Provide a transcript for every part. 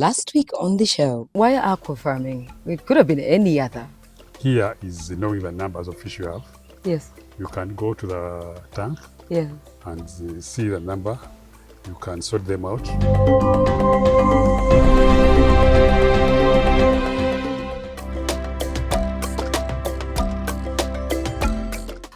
Last week on the show, why aqua farming? It could have been any other. Here is knowing the numbers of fish you have. Yes. You can go to the tank Yes. and see the number. You can sort them out.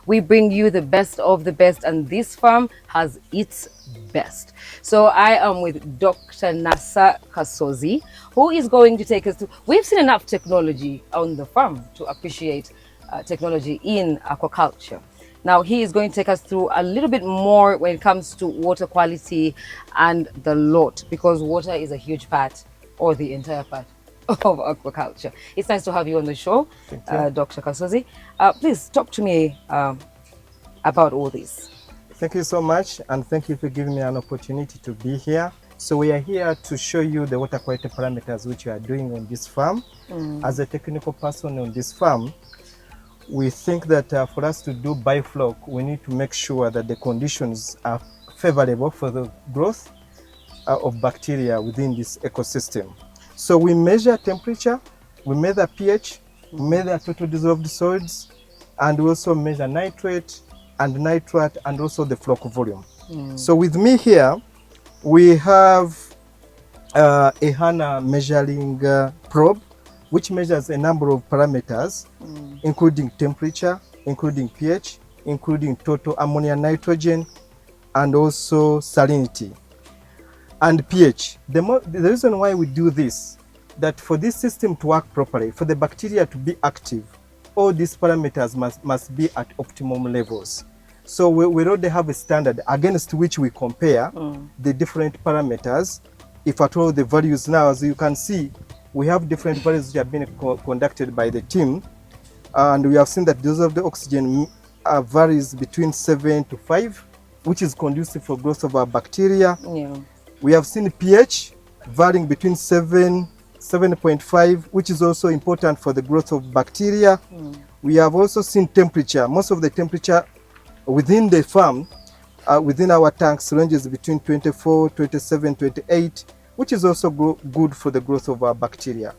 We bring you the best of the best, and this farm has its best. So I am with Dr. Nasa Kasozi, who is going to take us to. We've seen enough technology on the farm to appreciate technology in aquaculture. Now he is going to take us through a little bit more when it comes to water quality and the lot, because water is a huge part, or the entire part, of aquaculture. It's nice to have you on the show, Dr. Kasozi. Please talk to me about all this. Thank you so much, and thank you for giving me an opportunity to be here. So we are here to show you the water quality parameters which we are doing on this farm. As a technical person on this farm, we think that for us to do Biofloc, we need to make sure that the conditions are favorable for the growth of bacteria within this ecosystem. So we measure temperature, we measure pH, we measure total dissolved solids, and we also measure nitrate and nitrate, and also the floc volume. So with me here, we have a HANA measuring probe, which measures a number of parameters, including temperature, including pH, including total ammonia nitrogen, and also salinity and pH. The reason why we do this, that for this system to work properly, for the bacteria to be active, all these parameters must be at optimum levels. So we already have a standard against which we compare the different parameters. If at all the values now, as you can see, we have different values which have been conducted by the team, and we have seen that those of the oxygen varies between 7 to 5, which is conducive for growth of our bacteria. We have seen pH varying between 7.5, which is also important for the growth of bacteria. We have also seen temperature. Most of the temperature within the farm, within our tanks, ranges between 24, 27, 28, which is also good for the growth of our bacteria.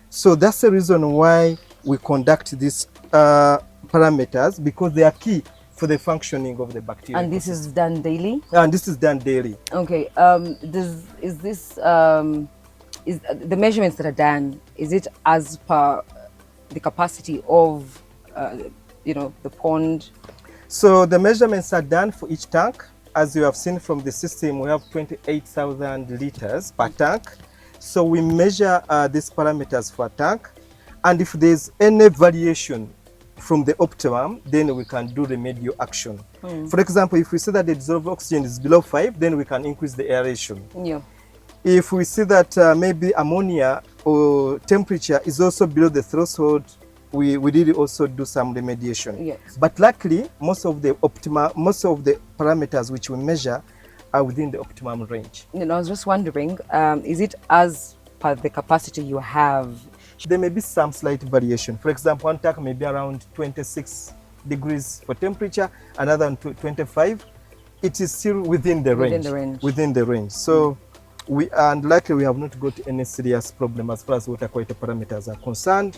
So that's the reason why we conduct these parameters, because they are key for the functioning of the bacteria. And this is done daily? And this is done daily. Okay. Is the measurements that are done, is it as per the capacity of the pond? So the measurements are done for each tank. As you have seen from the system, we have 28,000 liters per tank. So we measure these parameters for a tank, and if there's any variation from the optimum, then we can do remedial action. For example, if we see that the dissolved oxygen is below 5, then we can increase the aeration. If we see that maybe ammonia or temperature is also below the threshold, we really also do some remediation. But luckily, most of the parameters which we measure are within the optimum range. I was just wondering, is it as per the capacity you have? There may be some slight variation. For example, one tank may be around 26 degrees for temperature, another on 25. It is still within the range. Within the range. So luckily we have not got any serious problem as far as water quality parameters are concerned.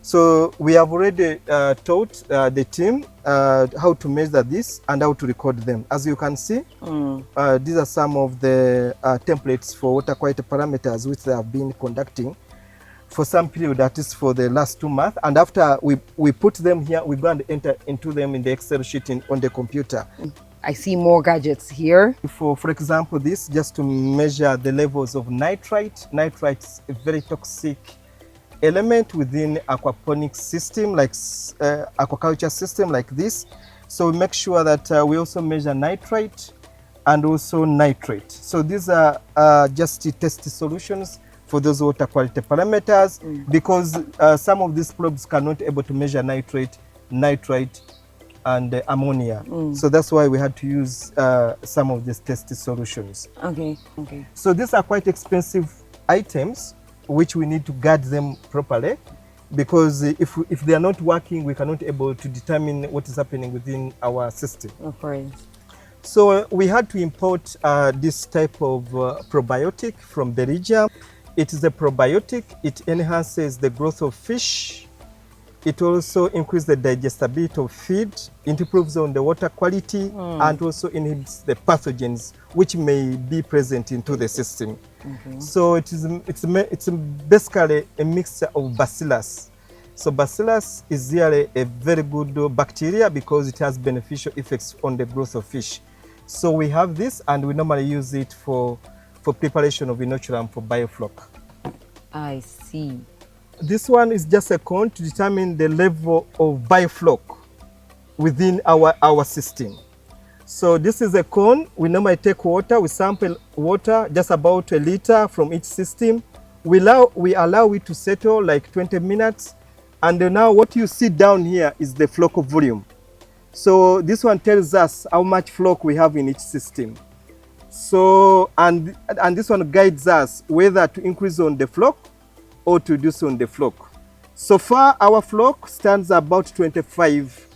So we have already taught the team how to measure this and how to record them. As you can see, these are some of the templates for water quality parameters which they have been conducting for some period, that is for the last 2 months. And after we put them here, we go and enter into them in the Excel sheet on the computer. I see more gadgets here. For example, this just to measure the levels of nitrite. Nitrite is a very toxic element within aquaponics system, like aquaculture system like this. So we make sure that we also measure nitrite and also nitrate. So these are just test solutions for those water quality parameters, because some of these probes cannot able to measure nitrate, nitrite, and ammonia. So that's why we had to use some of these test solutions. Okay. So these are quite expensive items which we need to guard them properly, because if they are not working, we cannot able to determine what is happening within our system. Of course. So we had to import this type of probiotic from Belgium. It is a probiotic. It enhances the growth of fish. It also increases the digestibility of feed. It improves on the water quality and also inhibits the pathogens which may be present into the system. So it's basically a mixture of bacillus. So bacillus is really a very good bacteria because it has beneficial effects on the growth of fish. So we have this, and we normally use it for preparation of inoculum for Biofloc. I see. This one is just a cone to determine the level of Biofloc within our system. So this is a cone. We normally take water, we sample water, just about 1 liter from each system. We allow it to settle like 20 minutes. And now what you see down here is the floc volume. So this one tells us how much floc we have in each system. So, and this one guides us whether to increase on the floc or to reduce on the floc. So far, our floc stands about 25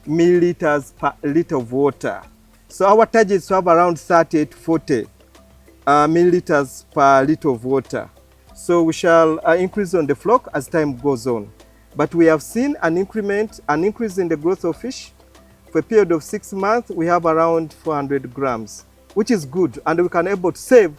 milliliters per liter of water. So our target is to have around 30 to 40 milliliters per liter of water. So we shall increase on the floc as time goes on. But we have seen an increase in the growth of fish. For a period of 6 months, we have around 400 grams, which is good. And we can able to save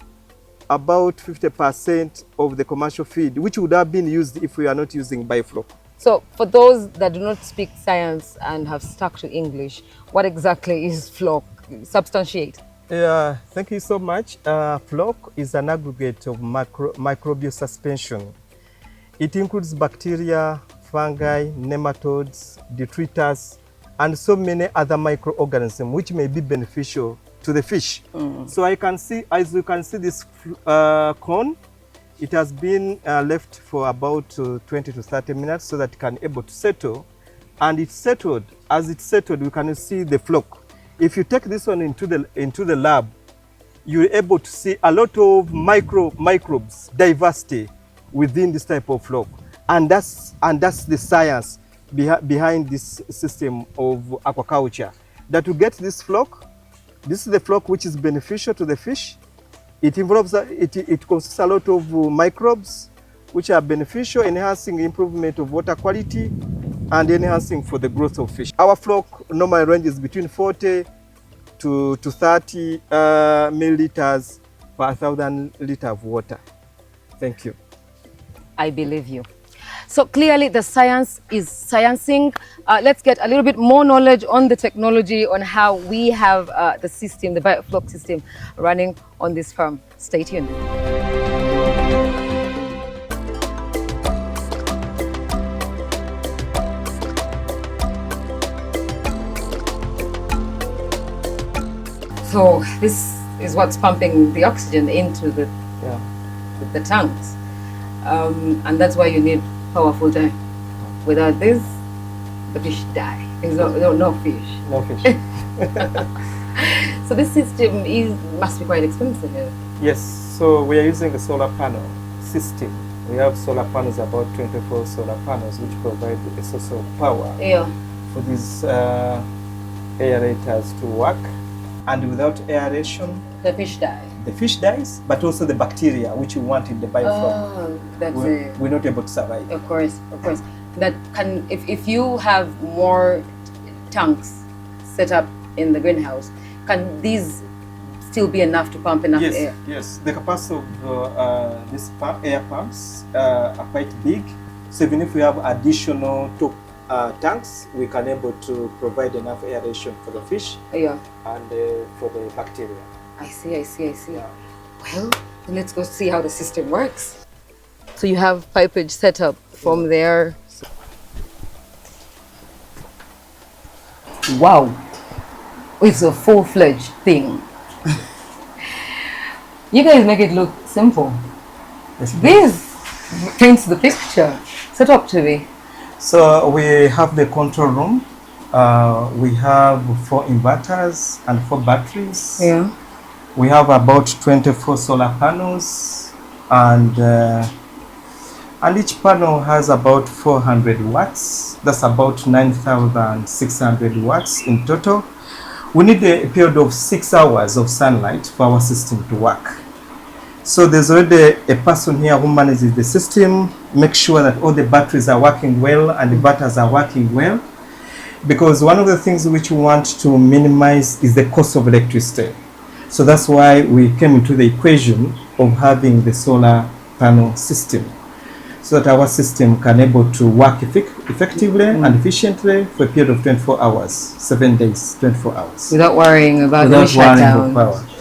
about 50% of the commercial feed, which would have been used if we are not using Biofloc. So for those that do not speak science and have stuck to English, what exactly is floc? Substantiate. Yeah, thank you so much. Floc is an aggregate of microbial suspension. It includes bacteria, fungi, nematodes, detritus, and so many other microorganisms which may be beneficial to the fish. So as you can see this cone, it has been left for about 20 to 30 minutes so that it can able to settle. And it's settled. As it's settled, we can see the floc. If you take this one into the lab, you're able to see a lot of microbes, diversity within this type of floc. And that's the science behind this system of aquaculture. That to get this floc, this is the floc which is beneficial to the fish. It involves it consists a lot of microbes which are beneficial, enhancing improvement of water quality and enhancing for the growth of fish. Our floc normally ranges between 40 to 30 milliliters per 1,000 liters of water. Thank you. I believe you. So clearly the science is sciencing. Let's get a little bit more knowledge on the technology, on how we have the system, the Biofloc system running on this farm. Stay tuned. So this is what's pumping the oxygen into the tanks. And that's why you need powerful tank. Without this, the fish die. There's no fish. No fish. So this system must be quite expensive. Yes, so we are using a solar panel system. We have solar panels, about 24 solar panels, which provide a source of power for these aerators to work. And without aeration, the fish die. The fish dies, but also the bacteria which you want in the biofloc. We're not able to survive. Of course. That can, if you have more tanks set up in the greenhouse, can these still be enough to pump enough air? Yes, the capacity of these air pumps are quite big. So even if we have additional top tanks, we can able to provide enough aeration for the fish and for the bacteria. I see. Yeah. Well, let's go see how the system works. So you have pipage set up from there. Wow, it's a full-fledged thing. You guys make it look simple. This paints the picture. Set up to me. So we have the control room. We have 4 inverters and 4 batteries. Yeah. We have about 24 solar panels, and each panel has about 400 watts. That's about 9,600 watts in total. We need a period of 6 hours of sunlight for our system to work. So there's already a person here who manages the system, make sure that all the batteries are working well and the inverters are working well. Because one of the things which we want to minimize is the cost of electricity. So that's why we came into the equation of having the solar panel system, so that our system can able to work effectively and efficiently for a period of 24 hours, 7 days, 24 hours. Without worrying about any shutdown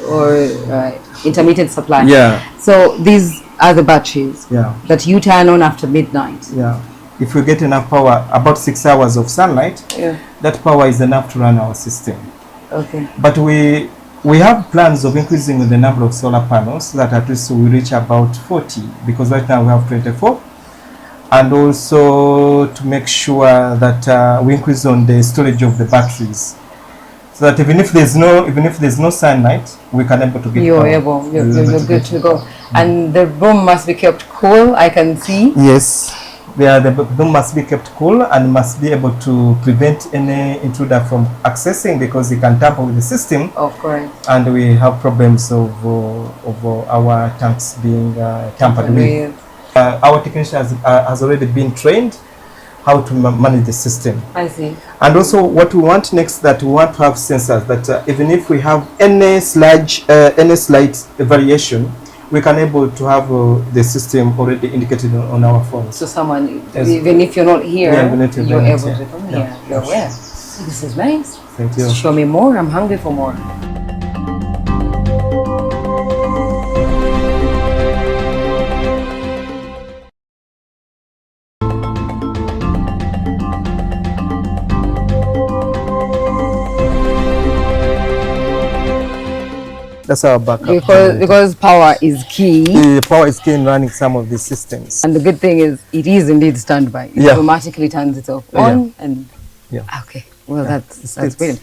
or intermittent supply. Yeah. So these are the batteries that you turn on after midnight. Yeah. If we get enough power, about 6 hours of sunlight, that power is enough to run our system. Okay. But we have plans of increasing the number of solar panels, so that at least we reach about 40, because right now we have 24. And also to make sure that we increase on the storage of the batteries, so that even if there's no sunlight, we can able to get you're power. You're good to go. And the room must be kept cool, I can see. Yes. The room must be kept cool and must be able to prevent any intruder from accessing, because they can tamper with the system. Of course. And we have problems of our tanks being tampered with. Our technician has already been trained how to manage the system. I see. And also what we want next, that we want to have sensors that even if we have any slight variation, we can able to have the system already indicated on our phones. So someone, even if you're not here, you're able to come here. You're aware. This is nice. Thank you. Show me more. I'm hungry for more. That's our backup. Because power is key. The power is key in running some of these systems. And the good thing is, it is indeed standby. It automatically turns itself on and okay. Well, that's brilliant.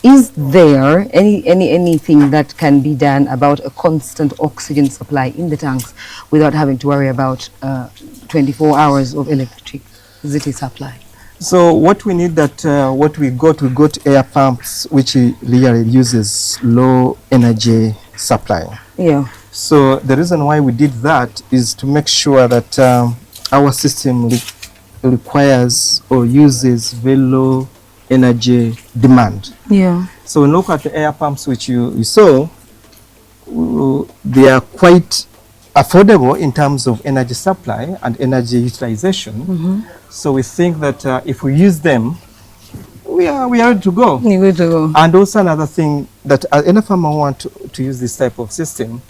Is there anything that can be done about a constant oxygen supply in the tanks without having to worry about 24 hours of electricity supply? So what we need we got air pumps, which really uses low energy supply. Yeah. So the reason why we did that is to make sure that our system requires or uses very low energy demand. Yeah. So when you look at the air pumps which you saw, they are quite affordable in terms of energy supply and energy utilization. So we think that if we use them, we are ready to go. You're good to go. And also another thing, that any farmer want to use this type of system,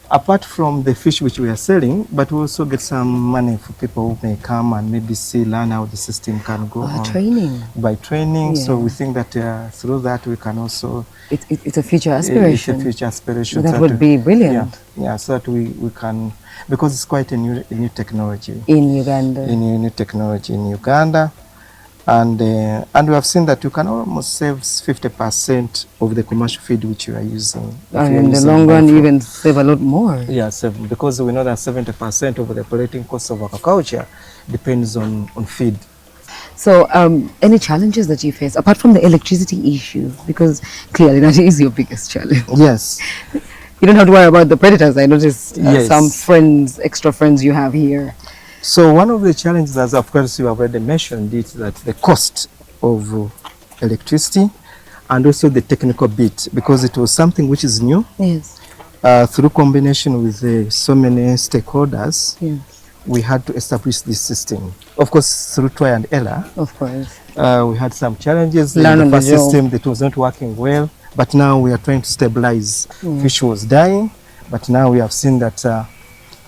apart from the fish which we are selling, but we also get some money for people who may come and maybe learn how the system can go on. Training. By training. Yeah. So we think that through that we can also... It's a future aspiration. It's a future aspiration. That would be brilliant. Yeah, so that we can, because it's quite a new technology. In Uganda. New technology in Uganda. And we have seen that you can almost save 50% of the commercial feed which you are using. And in the long run, even save a lot more. Yeah, because we know that 70% of the operating cost of aquaculture depends on feed. So any challenges that you face, apart from the electricity issue, because clearly that is your biggest challenge. Yes. You don't have to worry about the predators. I noticed some extra friends you have here. So one of the challenges, as of course you have already mentioned, is that the cost of electricity and also the technical bit, because it was something which is new. Yes. Through combination with so many stakeholders, we had to establish this system. Of course, through trial and error. Of course. We had some challenges. The first system that was not working well, but now we are trying to stabilize. Fish was dying, but now we have seen that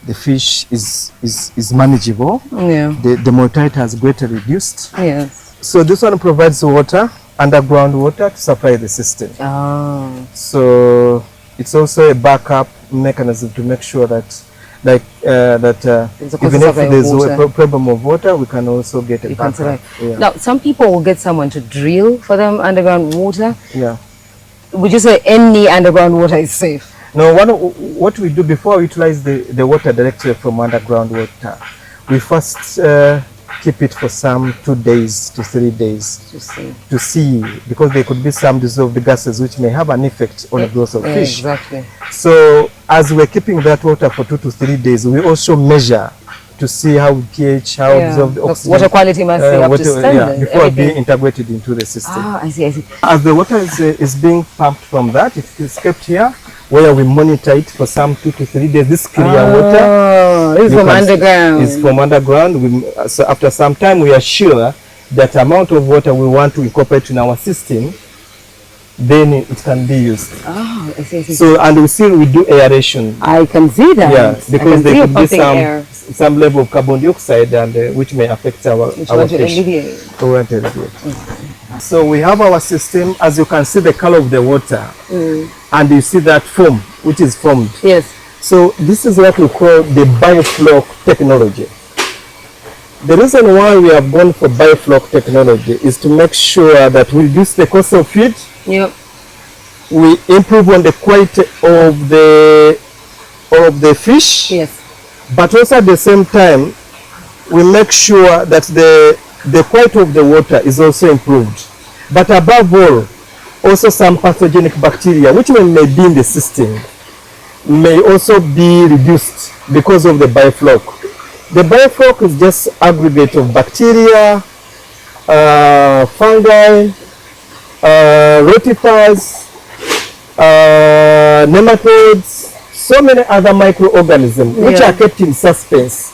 the fish is manageable. Yeah. The mortality has greatly reduced. Yes. So this one provides water, underground water, to supply the system. Oh. So it's also a backup mechanism to make sure that, even if there's a problem of water, we can also get a backup. Yeah. Now, some people will get someone to drill for them underground water. Yeah. Would you say any underground water is safe? No, what we do before we utilize the water directly from underground water, we first keep it for some 2 days to 3 days to see, because there could be some dissolved gases which may have an effect on the growth of fish. Exactly. So as we're keeping that water for 2 to 3 days, we also measure to see how pH, how absorbed The oxygen. water quality must be up to standard. before being integrated into the system. Ah, I see, I see. As the water is being pumped from that, it is kept here where we monitor it for some 2 to 3 days. This clear water. Oh, this is from underground. It's from underground. So after some time, we are sure that amount of water we want to incorporate in our system, then it can be used. Oh, I see, I see. So, and we do aeration. I can see that. Yeah, because there could be air. some level of carbon dioxide and which may affect our Which our want to fish. alleviate. We want to alleviate. So we have our system. As you can see, the color of the water, and you see that foam which is formed. Yes. So this is what we call the Biofloc technology. The reason why we have gone for Biofloc technology is to make sure that we reduce the cost of feed. Yep. We improve on the quality of the fish. Yes. But also at the same time, we make sure that the quality of the water is also improved. But above all, also some pathogenic bacteria, which may be in the system, may also be reduced because of the Biofloc. The Biofloc is just aggregate of bacteria, fungi, rotifers, nematodes, so many other microorganisms which are kept in suspense.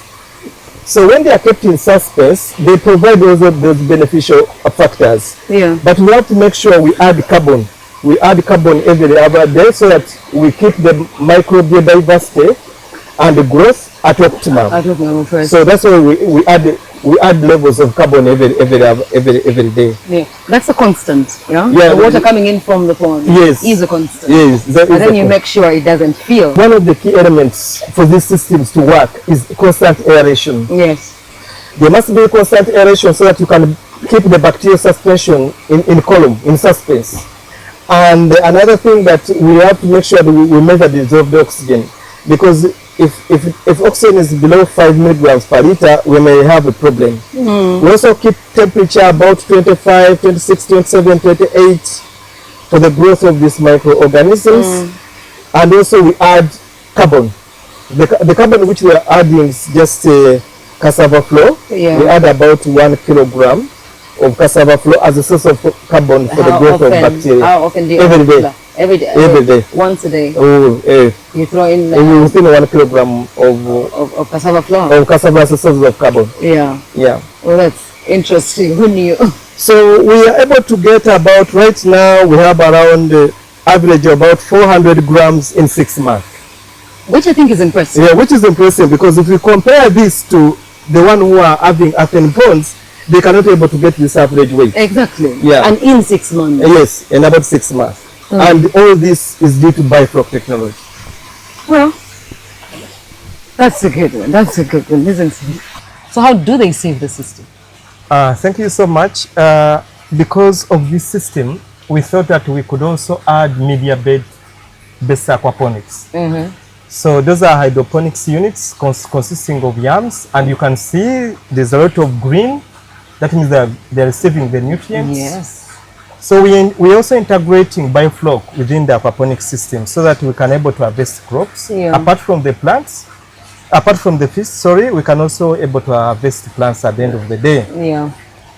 So when they are kept in suspense, they provide those beneficial factors. Yeah. But we have to make sure we add carbon. We add carbon every other day so that we keep the microbial diversity and the growth at optimum. So that's why we add levels of carbon every day. Yeah, that's a constant. Yeah. Yeah, The water coming in from the pond. Yes. Is a constant. Yes. That And is then the you make sure it doesn't feel. one of the key elements for these systems to work is constant aeration. Yes. There must be constant aeration so that you can keep the bacterial suspension in column, in suspense. And another thing that we have to make sure that we measure the dissolved oxygen, because if oxygen is below 5 milligrams per liter, we may have a problem. We also keep temperature about 25, 26, 27, 28 for the growth of these microorganisms. And also we add carbon. The carbon which we are adding is just cassava flour. Yeah. We add about 1 kilogram of cassava flour as a source of carbon for the growth of bacteria. How often do you Every day. Every day. Every day. Once a day. Oh, You throw in within 1 kilogram of cassava flour. of cassava as a source of carbon. Yeah. Yeah. Well, that's interesting. Who knew? So we are able to get about, right now we have around average about 400 grams in 6 months. Which I think is impressive. Yeah, which is impressive because if we compare this to the one who are having earthen ponds, they cannot able to get this average weight. Exactly. Yeah. And in 6 months. Yes, in about 6 months. And all this is due to Biofloc technology. Well, that's a good one. That's a good one, isn't it? So how do they save the system? Thank you so much. Because of this system, we thought that we could also add media bed-based aquaponics. So those are hydroponics units consisting of yams, and you can see there's a lot of green. That means they're receiving the nutrients. Yes. So we also integrating Biofloc within the aquaponics system so that we can able to harvest crops. Yeah. Apart from the plants, apart from the fish, we can also able to harvest plants at the end of the day. Yeah.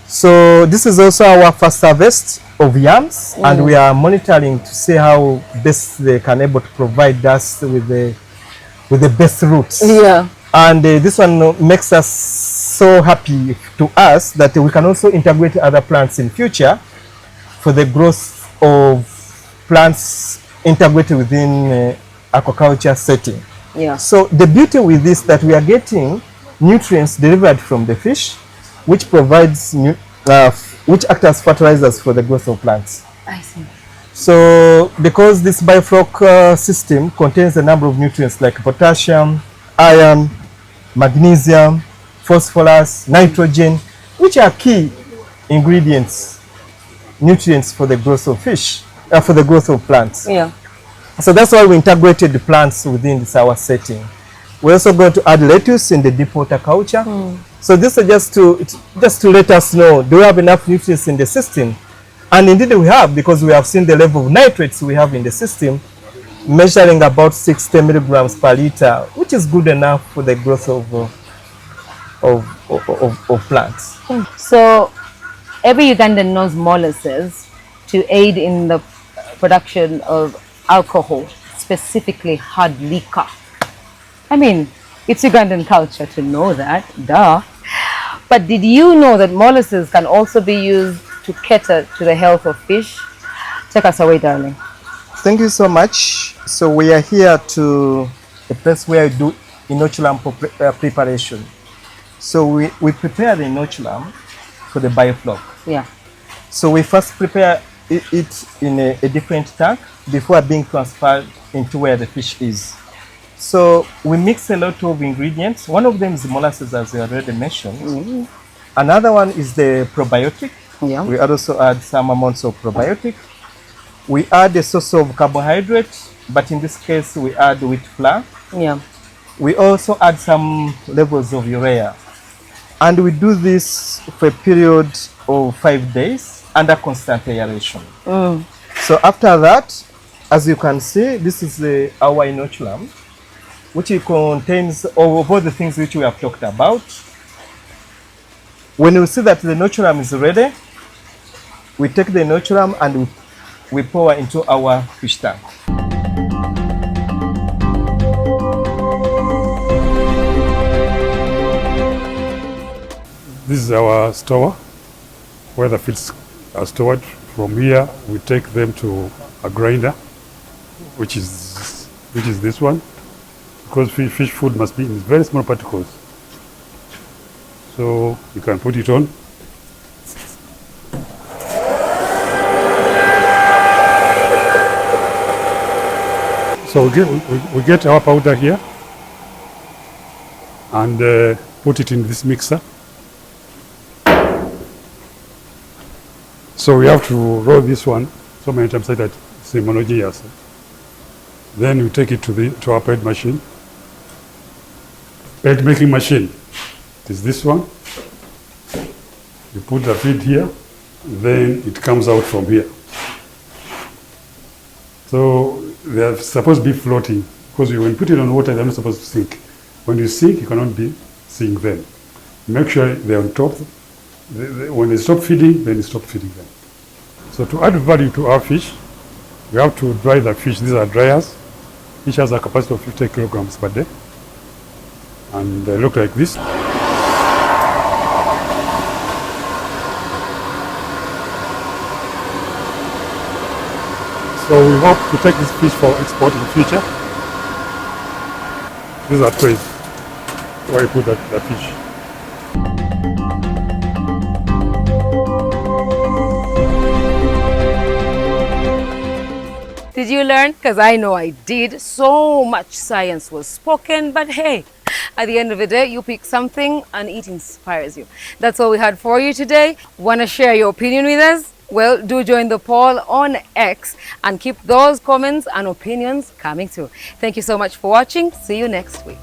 So this is also our first harvest of yams, and we are monitoring to see how best they can able to provide us with the best roots. Yeah. And this one makes us so happy to us that we can also integrate other plants in future for the growth of plants integrated within aquaculture setting. Yeah. So the beauty with this that we are getting nutrients delivered from the fish, which provides which act as fertilizers for the growth of plants. I see. So because this Biofloc system contains a number of nutrients like potassium, iron, magnesium, phosphorus, nitrogen, which are key ingredients, nutrients for the growth of fish, for the growth of plants. Yeah. So that's why we integrated the plants within this our setting. We're also going to add lettuce in the deep water culture. So this is just to let us know, do we have enough nutrients in the system? And indeed we have, because we have seen the level of nitrates we have in the system. measuring about 60 milligrams per liter, which is good enough for the growth of plants. So every Ugandan knows molasses to aid in the production of alcohol, specifically hard liquor. I mean, it's Ugandan culture to know that, duh. But did you know that molasses can also be used to cater to the health of fish? Take us away, darling. Thank you so much. So we are here to a place where we do inoculant preparation. So we prepare the inoculant for the biofloc. Yeah. So we first prepare it in a different tank before being transferred into where the fish is. So we mix a lot of ingredients. One of them is molasses, as I already mentioned. Another one is the probiotic. Yeah. We also add some amounts of probiotic. We add a source of carbohydrate, but in this case we add wheat flour. Yeah. We also add some levels of urea. And we do this for a period of 5 days under constant aeration. So after that, as you can see, this is our inoculant, which contains all the things which we have talked about. When we see that the inoculant is ready, we take the inoculant and we pour into our fish tank. This is our store where the fish are stored. From here, we take them to a grinder, which is this one, because fish food must be in very small particles. So you can put it on. So we get our powder here and put it in this mixer. So we have to roll this one so many times that it's homogeneous. Then we take it to our pellet machine. Pellet making machine. It is this one. You put the feed here, then it comes out from here. So they are supposed to be floating, because when you put it on water, they're not supposed to sink. When you sink, you cannot be seeing them. Make sure they're on top. When they stop feeding, then you stop feeding them. So to add value to our fish, we have to dry the fish. These are dryers. Each has a capacity of 50 kilograms per day. And they look like this. So we hope to take this fish for export in the future. These are trays where you put the fish. Did you learn? Because I know I did. So much science was spoken, but hey, at the end of the day, you pick something and it inspires you. That's all we had for you today. Want to share your opinion with us? Well, do join the poll on X and keep those comments and opinions coming too. Thank you so much for watching. See you next week.